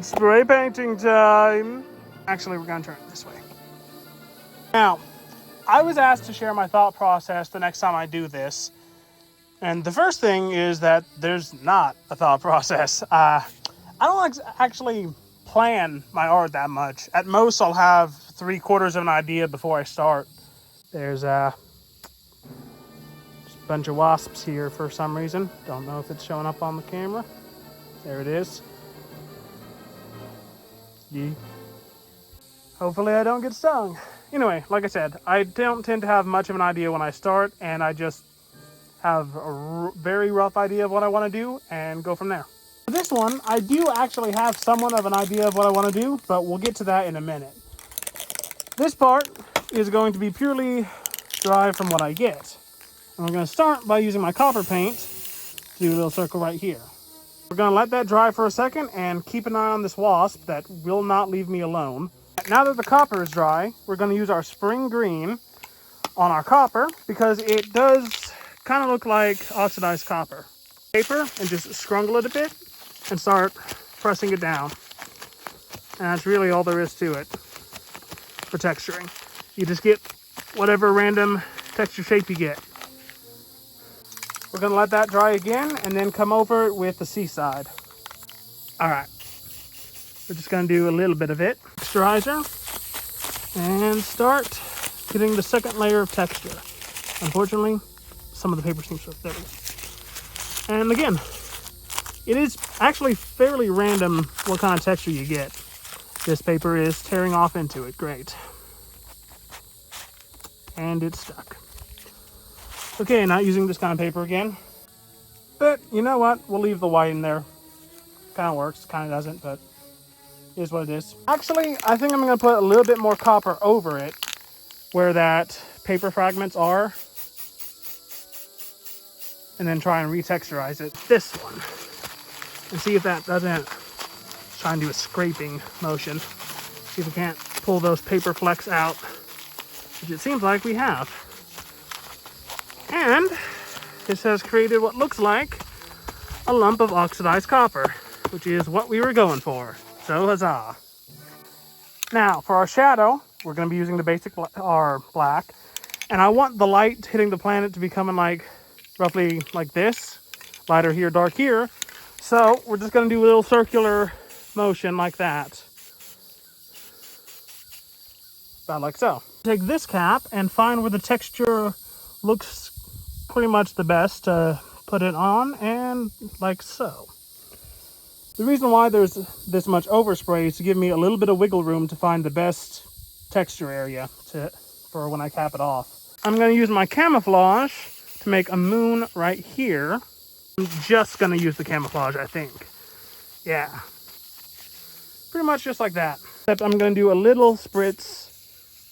It's spray painting time. Actually, we're gonna turn it this way. Now, I was asked to share my thought process the next time I do this. And the first thing is that there's not a thought process. I don't actually plan my art that much. At most, I'll have 3/4 of an idea before I start. There's a bunch of wasps here for some reason. Don't know if it's showing up on the camera. There it is. Yeah. Hopefully I don't get stung. Anyway, like I said, I don't tend to have much of an idea when I start, and I just have a very rough idea of what I want to do and go from there. For this one, I do actually have somewhat of an idea of what I want to do, but we'll get to that in a minute. This part is going to be purely derived from what I get. And we're going to start by using my copper paint to do a little circle right here. We're going to let that dry for a second and keep an eye on this wasp that will not leave me alone. Now that the copper is dry, we're going to use our spring green on our copper because it does kind of look like oxidized copper. Paper and just scrungle it a bit and start pressing it down. And that's really all there is to it for texturing. You just get whatever random texture shape you get. We're going to let that dry again and then come over it with the seaside. All right. We're just going to do a little bit of it. Texturizer. And start getting the second layer of texture. Unfortunately, some of the paper seems to... There we go. And again, it is actually fairly random what kind of texture you get. This paper is tearing off into it. Great. And it's stuck. Okay, not using this kind of paper again. But you know what? We'll leave the white in there. Kind of works, kind of doesn't, but it is what it is. Actually, I think I'm going to put a little bit more copper over it where that paper fragments are. And then try and retexturize it. This one. And see if that doesn't try and do a scraping motion. See if we can't pull those paper flecks out. Which it seems like we have. And this has created what looks like a lump of oxidized copper, which is what we were going for. So huzzah. Now for our shadow, we're going to be using the basic black. And I want the light hitting the planet to be coming like roughly like this. Lighter here, dark here. So we're just going to do a little circular motion like that. About like so. Take this cap and find where the texture looks pretty much the best to put it on, and like so. The reason why there's this much overspray is to give me a little bit of wiggle room to find the best texture area for when I cap it off. I'm going to use my camouflage to make a moon right here. I'm just going to use the camouflage, I think. Yeah. Pretty much just like that. Except I'm going to do a little spritz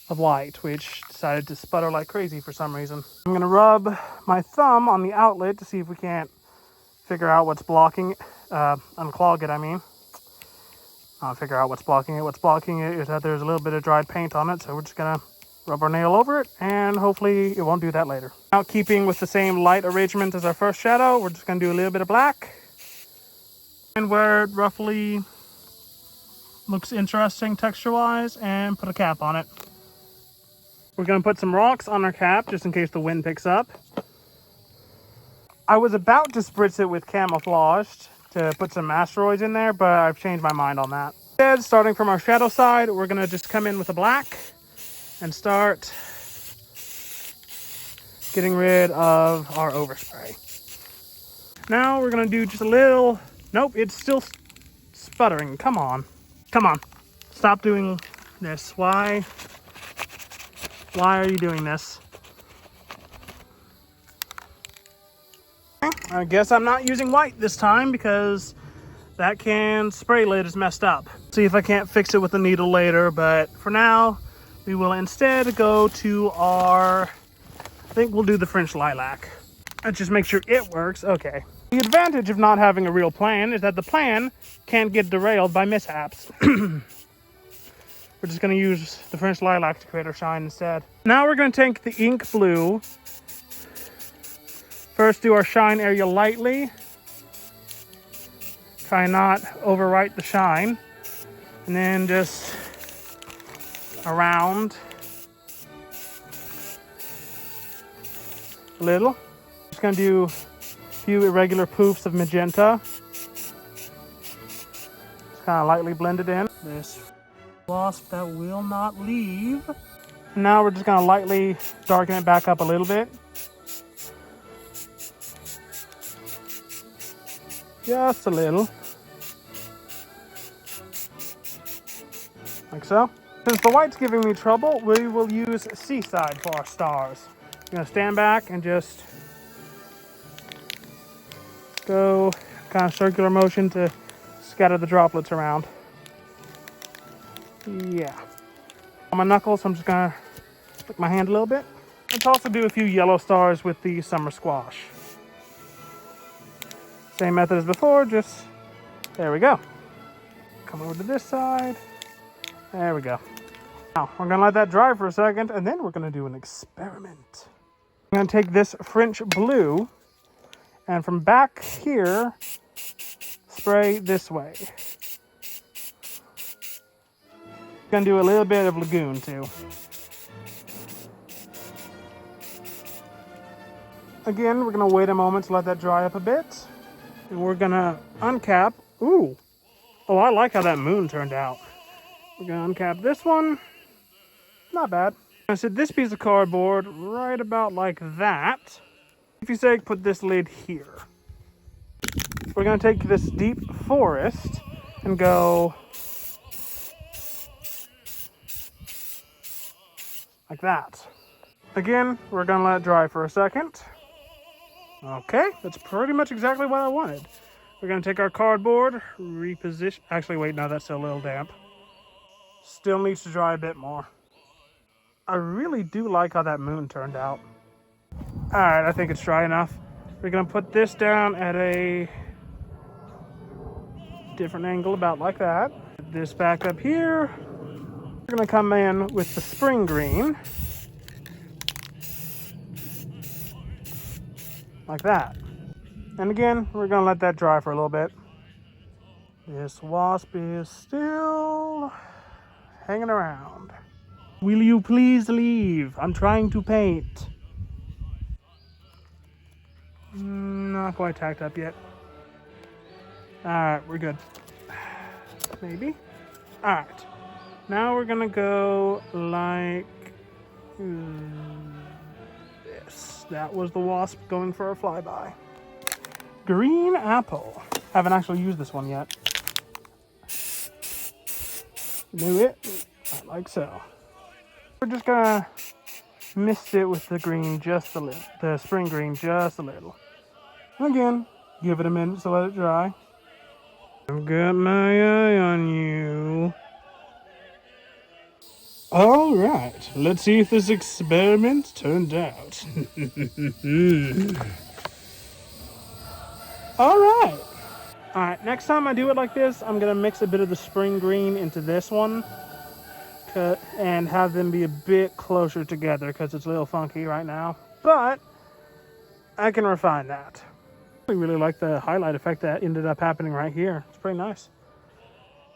of white, which decided to sputter like crazy for some reason. I'm going to rub my thumb on the outlet to see if we can't figure out what's blocking it. Unclog it, I mean. I'll figure out what's blocking it. What's blocking it is that there's a little bit of dried paint on it, so we're just going to rub our nail over it, and hopefully it won't do that later. Now, keeping with the same light arrangement as our first shadow, we're just going to do a little bit of black. And where it roughly looks interesting texture-wise, and put a cap on it. We're going to put some rocks on our cap, just in case the wind picks up. I was about to spritz it with camouflage to put some asteroids in there, but I've changed my mind on that. Instead, starting from our shadow side, we're going to just come in with a black and start getting rid of our overspray. Now we're going to do just a little... Nope, it's still sputtering. Come on. Come on. Stop doing this. Why are you doing this? I guess I'm not using white this time because that can spray lid is messed up. See if I can't fix it with a needle later, but for now, we will instead go to our... I think we'll do the French lilac. Let's just make sure it works. Okay. The advantage of not having a real plan is that the plan can't get derailed by mishaps. We're just going to use the French lilac to create our shine instead. Now we're going to take the ink blue. First do our shine area lightly. Try not overwrite the shine. And then just around a little. Just gonna do a few irregular poofs of magenta. Just kind of lightly blend it in. This wasp that will not leave. And now we're just gonna lightly darken it back up a little bit. Just a little. Like so. Since the white's giving me trouble, we will use Seaside for our stars. I'm gonna stand back and just go kind of circular motion to scatter the droplets around. Yeah. On my knuckles, I'm just gonna lick my hand a little bit. Let's also do a few yellow stars with the summer squash. Same method as before, just there we go. Come over to this side. There we go. Now, we're gonna let that dry for a second, and then we're gonna do an experiment. I'm gonna take this French blue, and from back here, spray this way. Gonna do a little bit of lagoon too. Again, we're gonna wait a moment to let that dry up a bit. And we're gonna uncap. Ooh. Oh, I like how that moon turned out. We're gonna uncap this one. Not bad. I'm gonna set this piece of cardboard right about like that. If you say, put this lid here. We're gonna take this deep forest and go like that. Again, we're gonna let it dry for a second. Okay, that's pretty much exactly what I wanted. We're gonna take our cardboard, reposition. Actually, wait, no, that's still a little damp. Still needs to dry a bit more. I really do like how that moon turned out. All right, I think it's dry enough. We're gonna put this down at a different angle, about like that. Put this back up here. We're gonna come in with the spring green. Like that. And again, we're gonna let that dry for a little bit. This wasp is still hanging around. Will you please leave? I'm trying to paint. Not quite tacked up yet. Alright, we're good. Maybe. Alright. Now we're gonna go like this. That was the wasp going for a flyby. Green apple. Haven't actually used this one yet. Knew it. Like so. We're just gonna mist it with the green just a little. The spring green just a little. Again, give it a minute to let it dry. I've got my eye on you. All right, let's see if this experiment turned out. All right. All right, next time I do it like this, I'm gonna mix a bit of the spring green into this one and have them be a bit closer together because it's a little funky right now, but I can refine that. I really like the highlight effect that ended up happening right here. It's pretty nice.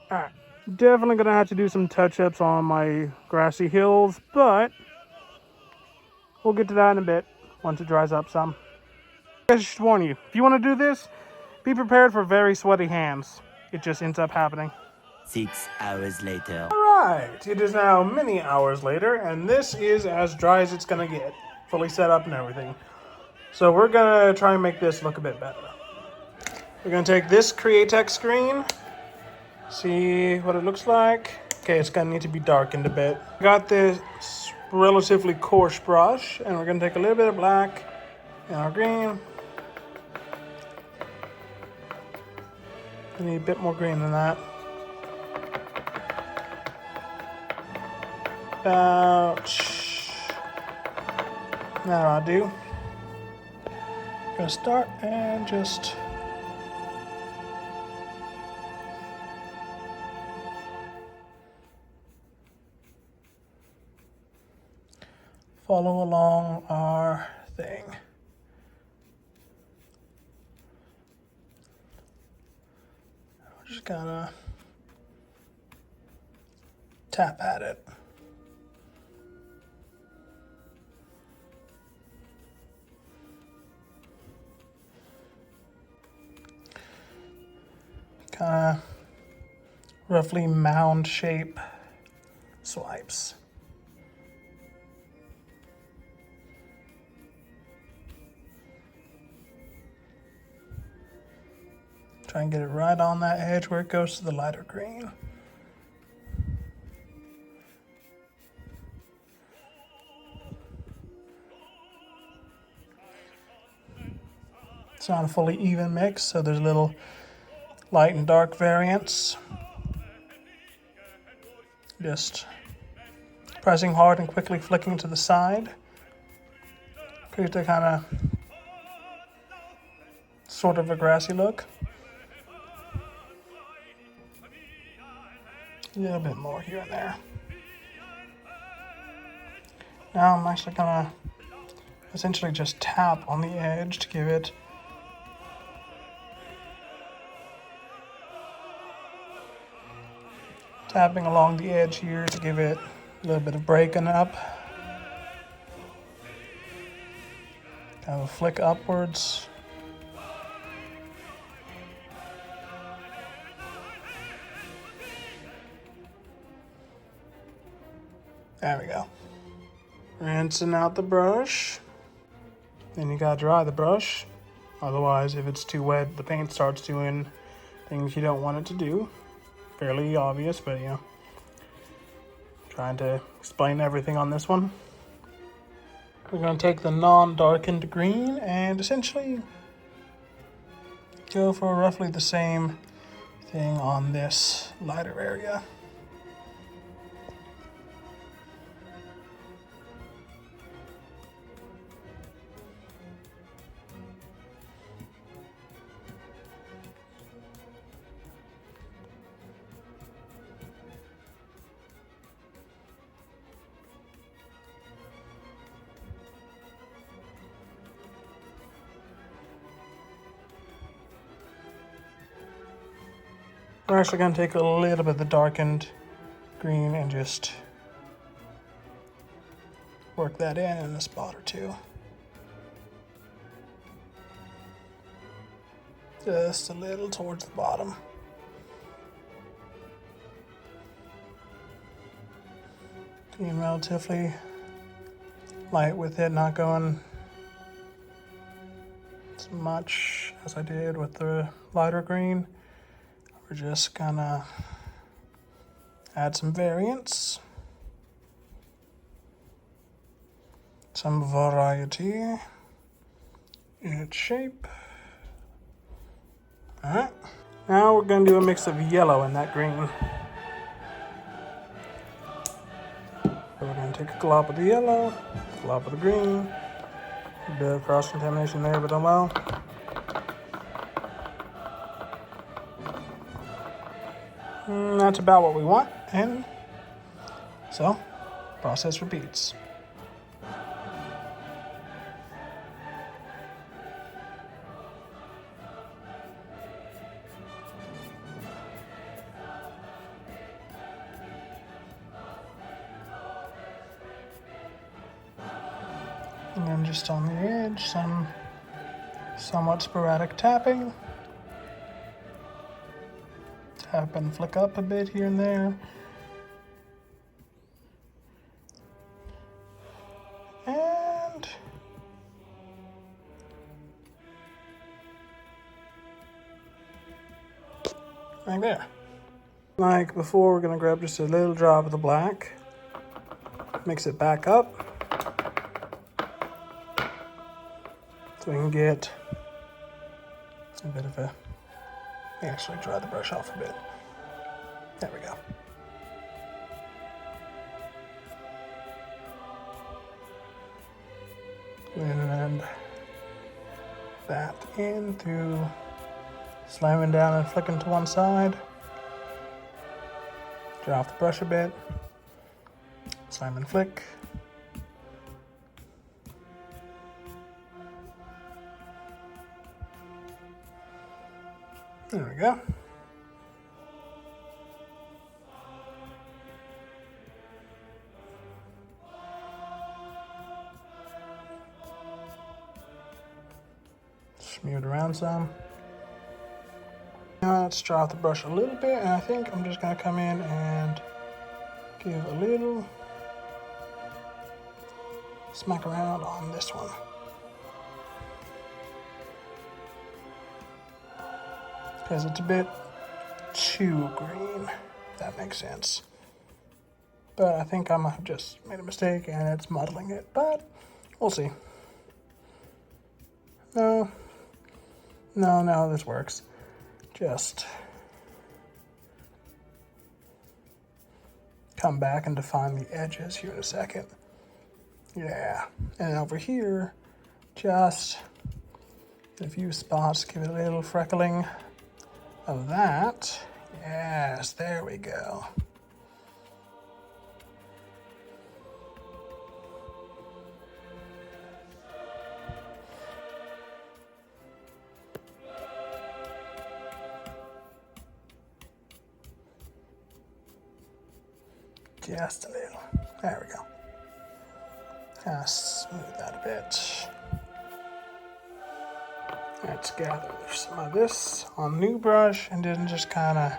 All right. Definitely gonna have to do some touch-ups on my grassy hills, but we'll get to that in a bit once it dries up some. I should warn you, if you want to do this, be prepared for very sweaty hands. It just ends up happening. 6 hours later. Alright, it is now many hours later, and this is as dry as it's gonna get. Fully set up and everything. So we're gonna try and make this look a bit better. We're gonna take this Createx screen. See what it looks like. Okay, it's gonna need to be darkened a bit. Got this relatively coarse brush, and we're gonna take a little bit of black and our green. I need a bit more green than that. About that'll I do. Gonna start and just follow along our thing. We're just gonna tap at it. Kind of roughly mound shape swipes. Try and get it right on that edge where it goes to the lighter green. It's not a fully even mix, so there's a little light and dark variance. Just pressing hard and quickly flicking to the side. Create a kind of sort of a grassy look. A little bit more here and there. Now I'm actually gonna essentially just tap on the edge to give it tapping along the edge here to give it a little bit of breaking up. Kind of a flick upwards. There we go. Rinsing out the brush. Then you gotta dry the brush. Otherwise, if it's too wet, the paint starts doing things you don't want it to do. Fairly obvious, but you know, trying to explain everything on this one. We're gonna take the non-darkened green and essentially go for roughly the same thing on this lighter area. We're actually going to take a little bit of the darkened green and just work that in a spot or two. Just a little towards the bottom. Being relatively light with it, not going as much as I did with the lighter green. We're just gonna add some variance, some variety in its shape. Alright, now we're gonna do a mix of yellow and that green. So we're gonna take a glop of the yellow, a glop of the green, a bit of cross contamination there, but oh well. That's about what we want, and so process repeats. And then just on the edge, some somewhat sporadic tapping. Tap and flick up a bit here and there. And right there. Like before, we're gonna grab just a little drop of the black, mix it back up, so we can get a bit of a, actually dry the brush off a bit. There we go. And that in through slamming down and flicking to one side. Dry off the brush a bit. Slam and flick. There we go. Smooth it around some. Now let's dry off the brush a little bit, and I think I'm just gonna come in and give a little smack around on this one. Because it's a bit too green, if that makes sense. But I think I might have just made a mistake and it's muddling it, but we'll see. No, this works. Just come back and define the edges here in a second. Yeah, and over here, just in a few spots, give it a little freckling of that. Yes, there we go. Just a little. There we go. Kind of smooth that a bit. Let's gather some of this on new brush and then just kind of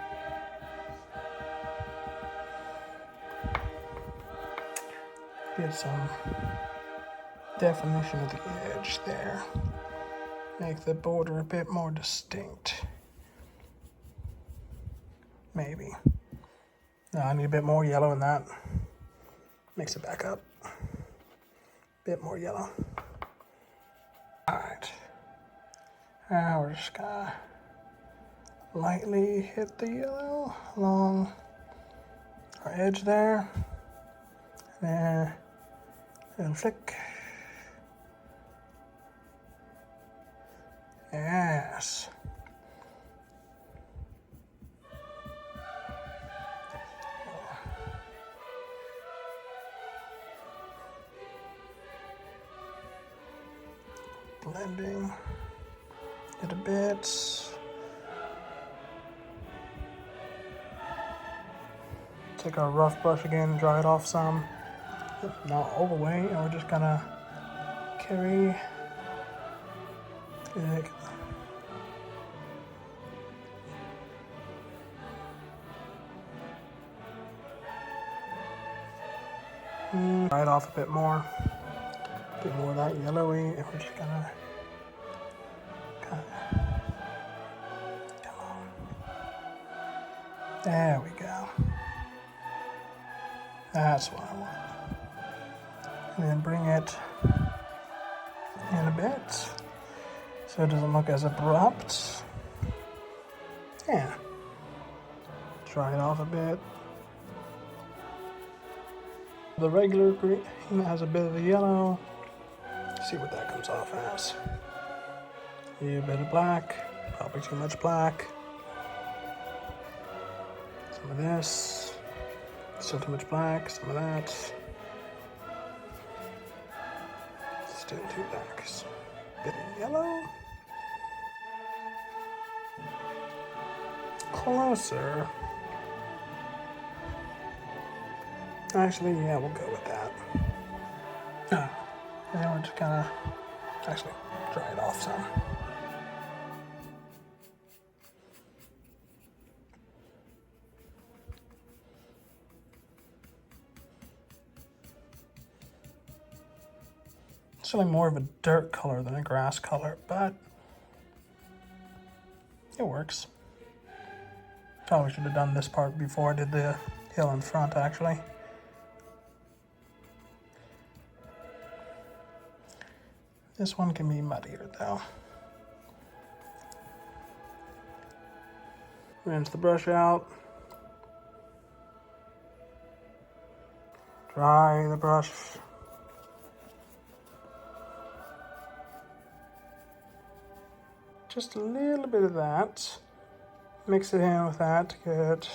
get some definition of the edge there. Make the border a bit more distinct. Maybe. No, I need a bit more yellow in that. Mix it back up. Bit more yellow. Alright. Now we're just gonna lightly hit the yellow along our edge there. And then a little flick. Yes. Blending it a bit. Take our rough brush again, dry it off some. Not all the way, and we're just gonna carry it. Dry it off a bit more. A bit more of that yellowy, and we're just gonna come on. There we go. That's what I want. And then bring it in a bit so it doesn't look as abrupt. Yeah. Dry it off a bit. The regular green has a bit of the yellow. See what that comes off as. Yeah, a bit of black, probably too much black. Some of this, still too much black, some of that. Still too black. Bit of yellow. Closer. Actually, yeah, we'll go with that. And then we're just gonna actually dry it off some. It's really more of a dirt color than a grass color, but it works. Probably should have done this part before I did the hill in front, actually. This one can be muddier though. Rinse the brush out. Dry the brush. Just a little bit of that. Mix it in with that to get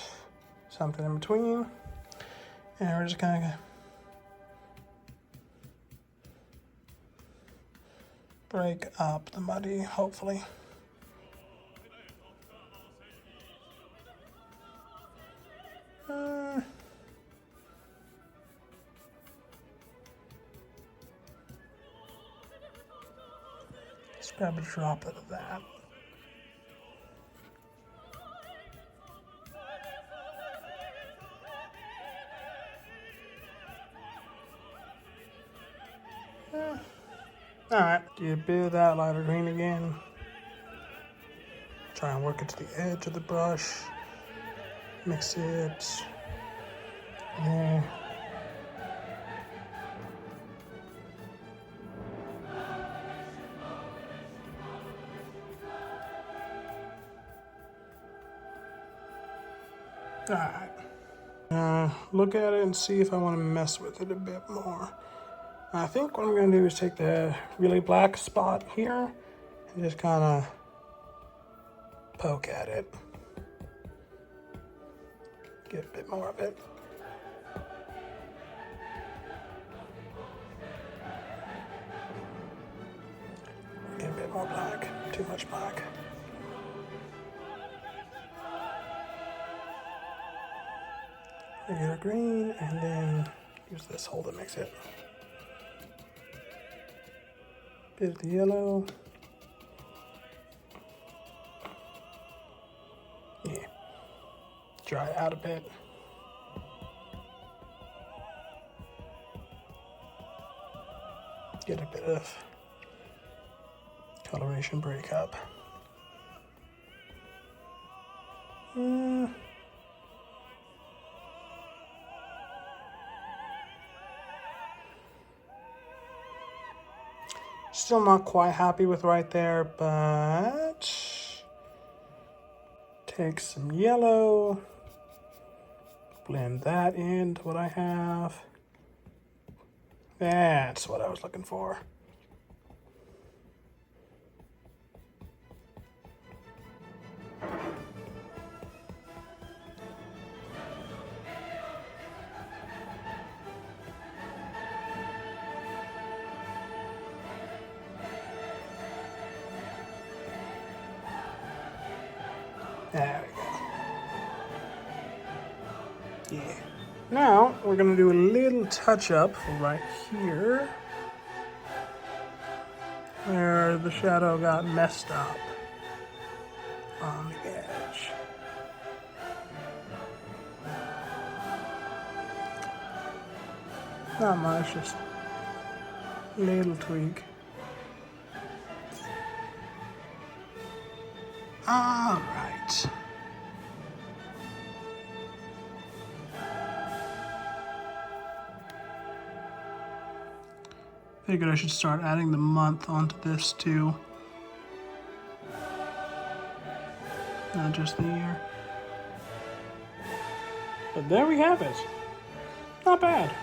something in between. And we're just gonna break up the muddy, hopefully. Just grab a droplet of that. Alright, do a bit of that lighter green again. Try and work it to the edge of the brush. Mix it there. Alright. Look at it and see if I want to mess with it a bit more. I think what I'm going to do is take the really black spot here and just kind of poke at it. Get a bit more of it. Get a bit more black. Too much black. Regular green, and then use this hole to mix it. Bit of the yellow. Yeah. Dry it out a bit. Get a bit of coloration breakup. Still not quite happy with right there, but take some yellow, blend that into what I have. That's what I was looking for. There we go. Yeah. Now we're gonna do a little touch up right here where the shadow got messed up on the edge. Not much, just a little tweak. All right. Figured I should start adding the month onto this too. Not just the year. But there we have it. Not bad.